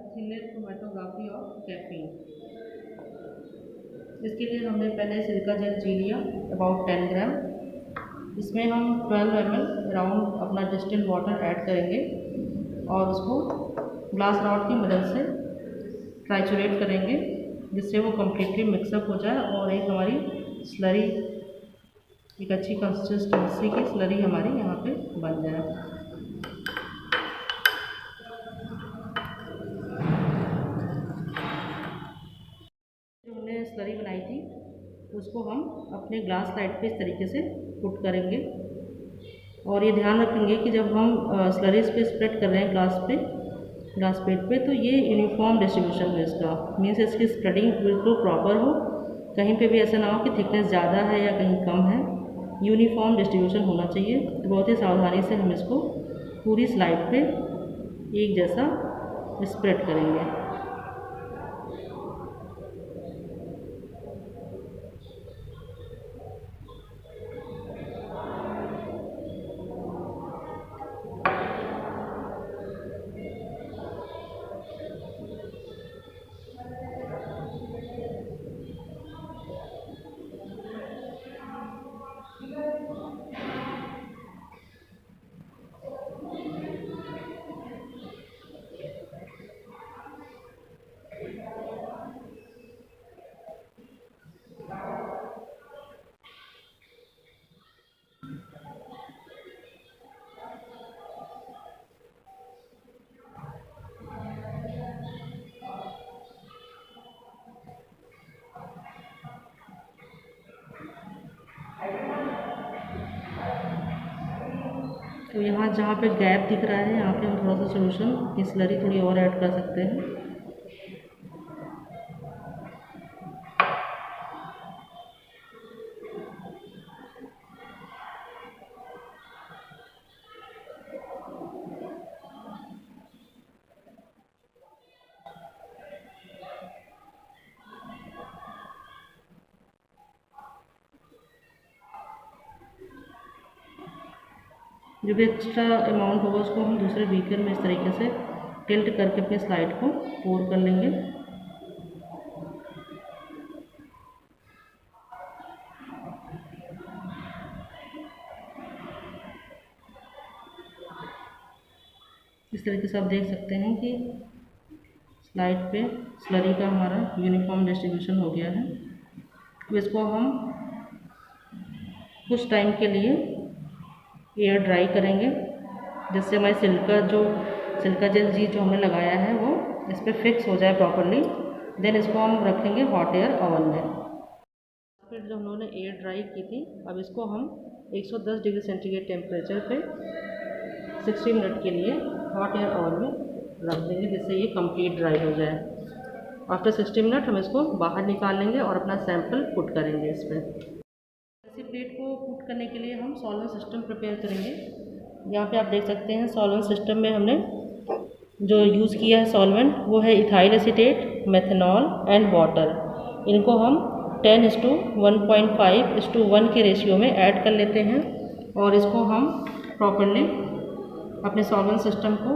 Slate chromatography of caffeine. इसके लिए हमने पहले सिलिका जेल जी लिया अबाउट 10 ग्राम। इसमें हम 12 ml अराउंड अपना डिस्टिल्ड वाटर ऐड करेंगे और उसको ग्लास रॉड की मदद से ट्राइचुरेट करेंगे जिससे वो कम्प्लीटली मिक्सअप हो जाए और एक हमारी स्लरी, एक अच्छी कंसिस्टेंसी की स्लरी हमारी यहाँ पे बन जाए। जो हमने स्लरी बनाई थी उसको हम अपने ग्लास स्लाइड पे इस तरीके से पुट करेंगे और ये ध्यान रखेंगे कि जब हम स्लरीज पे स्प्रेड कर रहे हैं ग्लास पेड पे तो ये यूनिफॉर्म डिस्ट्रीब्यूशन हो इसका, मीन्स इसकी स्प्रेडिंग बिल्कुल प्रॉपर हो, कहीं पे भी ऐसा ना हो कि थिकनेस ज़्यादा है या कहीं कम है, यूनिफॉर्म डिस्ट्रीब्यूशन होना चाहिए। तो बहुत ही सावधानी से हम इसको पूरी स्लाइड पे एक जैसा स्प्रेड करेंगे। तो यहाँ जहाँ पे गैप दिख रहा है यहाँ पे हम थोड़ा सा सोल्यूशन की स्लरी थोड़ी और ऐड कर सकते हैं। जो भी एक्स्ट्रा अमाउंट होगा उसको हम दूसरे बीकर में इस तरीके से टिल्ट करके अपने स्लाइड को पोर कर लेंगे। इस तरीके से आप देख सकते हैं कि स्लाइड पे स्लरी का हमारा यूनिफॉर्म डिस्ट्रीब्यूशन हो गया है। अब इसको हम कुछ टाइम के लिए एयर ड्राई करेंगे जिससे हमारी सिलिका जेल जी जो हमने लगाया है वो इस पर फिक्स हो जाए प्रॉपरली। देन इसको हम रखेंगे हॉट एयर ओवन में। फिर जो हम लोगों ने एयर ड्राई की थी अब इसको हम 110 डिग्री सेंटीग्रेड टेम्परेचर पे 60 मिनट के लिए हॉट एयर ओवन में रख देंगे जिससे ये कंप्लीट ड्राई हो जाए। आफ्टर 60 मिनट हम इसको बाहर निकाल लेंगे और अपना सैंपल पुट करेंगे इस पर। इसी प्लेट को पुट करने के लिए हम सॉल्वेंट सिस्टम प्रिपेयर करेंगे। यहाँ पे आप देख सकते हैं सॉल्वेंट सिस्टम में हमने जो यूज़ किया है सॉल्वेंट वो है ethyl acetate, methanol and water. इनको हम 10:1.5:1 के रेशियो में ऐड कर लेते हैं और इसको हम प्रॉपरली अपने सॉल्वेंट सिस्टम को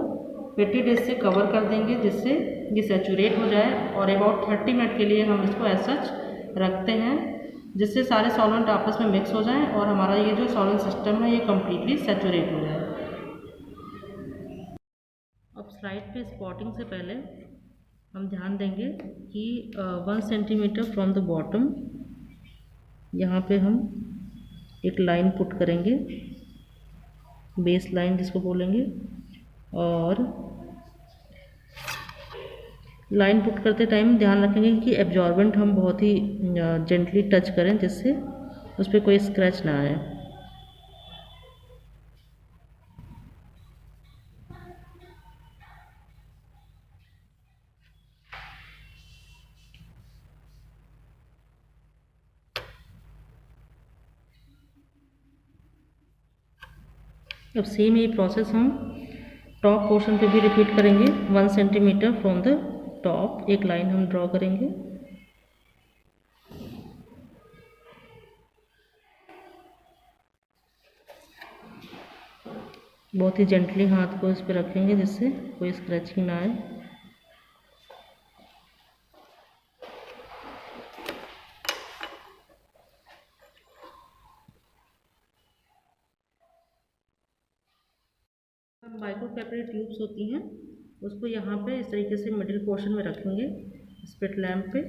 पेटी डिश से कवर कर देंगे जिससे ये सैचुरेट हो जाए और अबाउट 30 मिनट के लिए हम इसको एज सच रखते हैं जिससे सारे सॉल्वेंट आपस में मिक्स हो जाएं और हमारा ये जो सॉल्वेंट सिस्टम है ये कम्प्लीटली सैचुरेट हो जाए। अब स्लाइड पे स्पॉटिंग से पहले हम ध्यान देंगे कि 1 सेंटीमीटर फ्रॉम द बॉटम यहाँ पे हम एक लाइन पुट करेंगे, बेस लाइन जिसको बोलेंगे, और लाइन पुट करते टाइम ध्यान रखेंगे कि एब्जॉर्बेंट हम बहुत ही जेंटली टच करें जिससे उस पर कोई स्क्रैच ना आए। अब सेम यही प्रोसेस हम टॉप पोर्शन पे भी रिपीट करेंगे। 1 सेंटीमीटर फ्रॉम द टॉप एक लाइन हम ड्रॉ करेंगे। बहुत ही जेंटली हाथ को इस पर रखेंगे जिससे कोई स्क्रैच ही ना आए। कैपिलरी ट्यूब्स होती हैं उसको यहाँ पे इस तरीके से मिडिल पोर्शन में रखेंगे स्पिट लैम्प पे,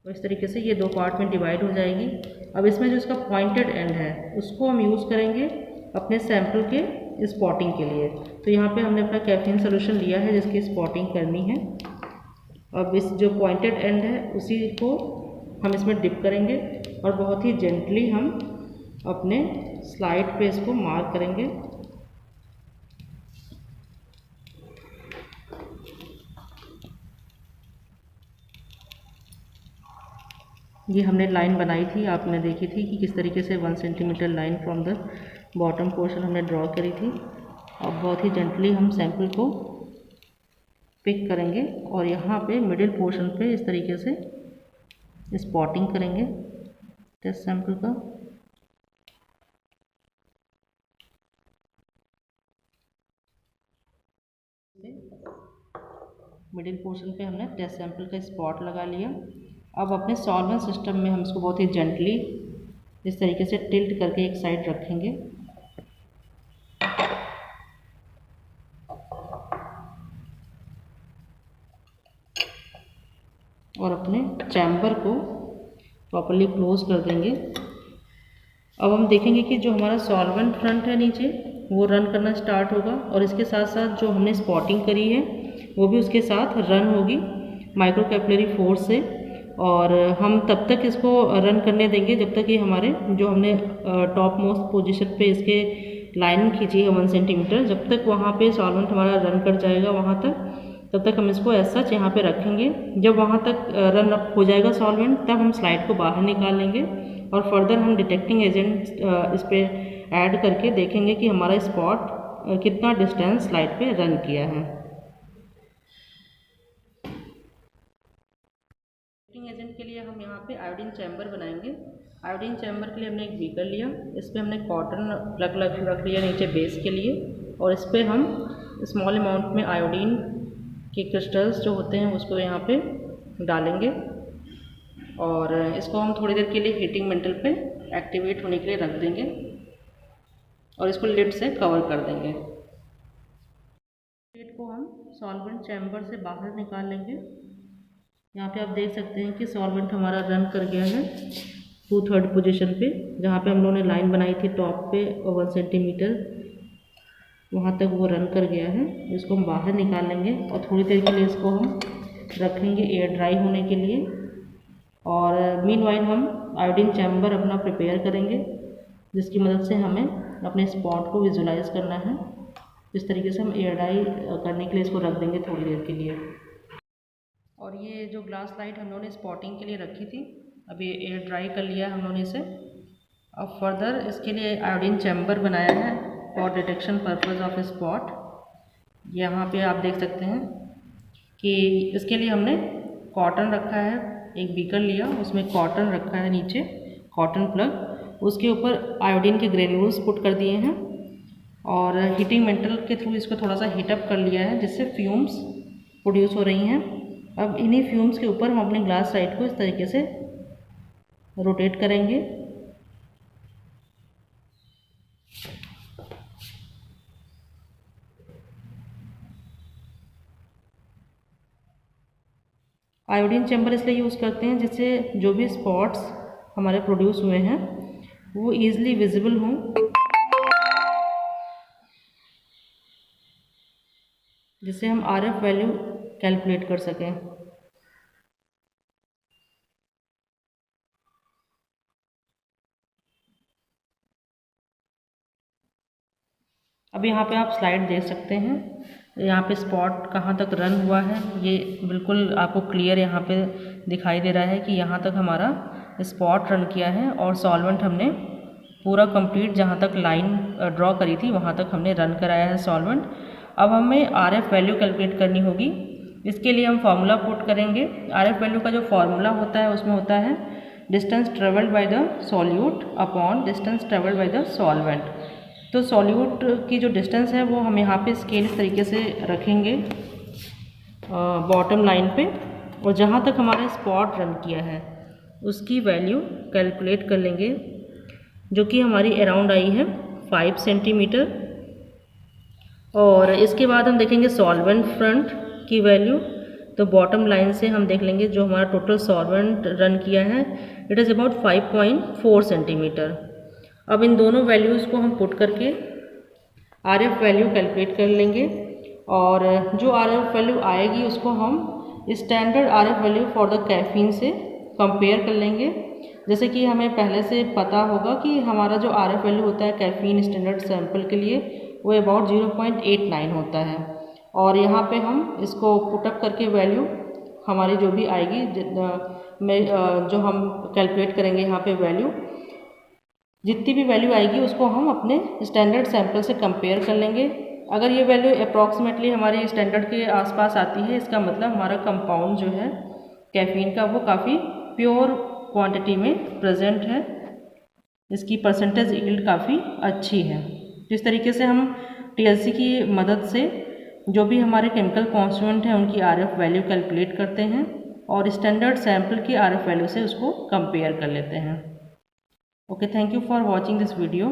और इस तरीके से ये दो पार्ट में डिवाइड हो जाएगी। अब इसमें जो इसका पॉइंटेड एंड है उसको हम यूज़ करेंगे अपने सैंपल के स्पॉटिंग के लिए। तो यहाँ पे हमने अपना कैफीन सोल्यूशन लिया है जिसकी स्पॉटिंग करनी है। अब इस जो पॉइंटेड एंड है उसी को हम इसमें डिप करेंगे और बहुत ही जेंटली हम अपने स्लाइड पे इसको मार्क करेंगे। ये हमने लाइन बनाई थी, आपने देखी थी कि किस तरीके से 1 centimetre line from the bottom portion हमने ड्रॉ करी थी। अब बहुत ही जेंटली हम सैंपल को पिक करेंगे और यहाँ पे मिडिल पोर्शन पे इस तरीके से स्पॉटिंग करेंगे टेस्ट सैंपल का। मिडिल पोर्शन पे हमने टेस्ट सैंपल का स्पॉट लगा लिया। अब अपने सॉल्वेंट सिस्टम में हम इसको बहुत ही जेंटली इस तरीके से टिल्ट करके एक साइड रखेंगे और अपने चैम्बर को प्रॉपर्ली क्लोज कर देंगे। अब हम देखेंगे कि जो हमारा सॉल्वेंट फ्रंट है नीचे वो रन करना स्टार्ट होगा और इसके साथ साथ जो हमने स्पॉटिंग करी है वो भी उसके साथ रन होगी माइक्रो कैपिलरी फोर्स से। और हम तब तक इसको रन करने देंगे जब तक ये हमारे जो हमने टॉप मोस्ट पोजीशन पे इसके लाइन खींची है 1 सेंटीमीटर, जब तक वहाँ पे सॉल्वेंट हमारा रन कर जाएगा वहाँ तक, तब तक हम इसको ऐसा यहाँ पे रखेंगे। जब वहाँ तक रन अप हो जाएगा सॉल्वेंट तब हम स्लाइड को बाहर निकाल लेंगे और फर्दर हम डिटेक्टिंग एजेंट इस पर ऐड करके देखेंगे कि हमारा स्पॉट कितना डिस्टेंस स्लाइड पे रन किया है। एजेंट के लिए हम यहाँ पे आयोडीन चैम्बर बनाएंगे। आयोडीन चैम्बर के लिए हमने एक बीकर लिया, इस पर हमने कॉटन प्लग रख लिया नीचे बेस के लिए और इस पर हम स्मॉल अमाउंट में आयोडीन के क्रिस्टल्स जो होते हैं उसको यहाँ पे डालेंगे और इसको हम थोड़ी देर के लिए हीटिंग मेटल पे एक्टिवेट होने के लिए रख देंगे और इसको लिड से कवर कर देंगे। लिड को हम सॉल्वेंट चैम्बर से बाहर निकाल लेंगे। यहाँ पे आप देख सकते हैं कि सॉल्वेंट हमारा रन कर गया है 2/3 पोजीशन पे, जहाँ पे हम लोगों ने लाइन बनाई थी टॉप पे और 1 सेंटीमीटर वहाँ तक वो रन कर गया है। इसको हम बाहर निकाल लेंगे और थोड़ी देर के लिए इसको हम रखेंगे एयर ड्राई होने के लिए। और मीनवाइल हम आयोडीन चैम्बर अपना प्रिपेयर करेंगे जिसकी मदद से हमें अपने स्पॉट को विजुलाइज करना है। इस तरीके से हम एयर ड्राई करने के लिए इसको रख देंगे थोड़ी देर के लिए। और ये जो ग्लास लाइट हम लोगों ने स्पॉटिंग के लिए रखी थी अभी एयर ड्राई कर लिया हम लोगों ने इसे। अब फर्दर इसके लिए आयोडीन चैम्बर बनाया है for detection purpose of spot. यहाँ पे आप देख सकते हैं कि इसके लिए हमने कॉटन रखा है, एक बीकर लिया उसमें कॉटन रखा है नीचे कॉटन प्लग, उसके ऊपर आयोडीन के ग्रेन्यूल्स पुट कर दिए हैं और हीटिंग मेटल के थ्रू इसको थोड़ा सा हीटअप कर लिया है जिससे फ्यूम्स प्रोड्यूस हो रही हैं। अब इन्हीं फ्यूम्स के ऊपर हम अपने ग्लास साइड को इस तरीके से रोटेट करेंगे। आयोडीन चैम्बर इसलिए यूज़ करते हैं जिससे जो भी स्पॉट्स हमारे प्रोड्यूस हुए हैं वो ईजिली विजिबल हों, जिससे हम RF वैल्यू कैलकुलेट कर सकें। अब यहाँ पे आप स्लाइड देख सकते हैं, यहाँ पे स्पॉट कहाँ तक रन हुआ है ये बिल्कुल आपको क्लियर यहाँ पे दिखाई दे रहा है कि यहाँ तक हमारा स्पॉट रन किया है और सॉल्वेंट हमने पूरा कंप्लीट जहाँ तक लाइन ड्रॉ करी थी वहाँ तक हमने रन कराया है सॉल्वेंट। अब हमें RF वैल्यू कैलकुलेट करनी होगी। इसके लिए हम फार्मूला पुट करेंगे। RF वैल्यू का जो फार्मूला होता है उसमें होता है distance travelled by the solute upon distance travelled by the solvent. तो सॉल्यूट की जो डिस्टेंस है वो हम यहाँ पे स्केल इस तरीके से रखेंगे बॉटम लाइन पे और जहाँ तक हमारा स्पॉट रन किया है उसकी वैल्यू कैलकुलेट कर लेंगे जो कि हमारी अराउंड आई है 5 सेंटीमीटर। और इसके बाद हम देखेंगे सॉल्वेंट फ्रंट की वैल्यू। तो बॉटम लाइन से हम देख लेंगे जो हमारा टोटल सॉल्वेंट रन किया है, इट इज़ अबाउट 5.4 सेंटीमीटर। अब इन दोनों वैल्यूज़ को हम पुट करके RF वैल्यू कैलकुलेट कर लेंगे, और जो RF वैल्यू आएगी उसको हम standard RF value for the caffeine से कंपेयर कर लेंगे। जैसे कि हमें पहले से पता होगा कि हमारा जो RF वैल्यू होता है कैफीन स्टैंडर्ड सैंपल के लिए वो अबाउट 0.89 होता है। और यहाँ पे हम इसको पुटअप करके वैल्यू हमारी जो भी आएगी जो हम कैलकुलेट करेंगे यहाँ पे वैल्यू, जितनी भी वैल्यू आएगी उसको हम अपने स्टैंडर्ड सैंपल से कंपेयर कर लेंगे। अगर ये वैल्यू अप्रॉक्सीमेटली हमारे स्टैंडर्ड के आसपास आती है, इसका मतलब हमारा कंपाउंड जो है कैफीन का वो काफ़ी प्योर क्वांटिटी में प्रेजेंट है, इसकी परसेंटेज यील्ड काफ़ी अच्छी है। इस तरीके से हम TLC की मदद से जो भी हमारे केमिकल कॉन्स्टिट्यूएंट हैं उनकी RF वैल्यू कैलकुलेट करते हैं और स्टैंडर्ड सैंपल की RF वैल्यू से उसको कंपेयर कर लेते हैं। Okay, thank you for watching this video.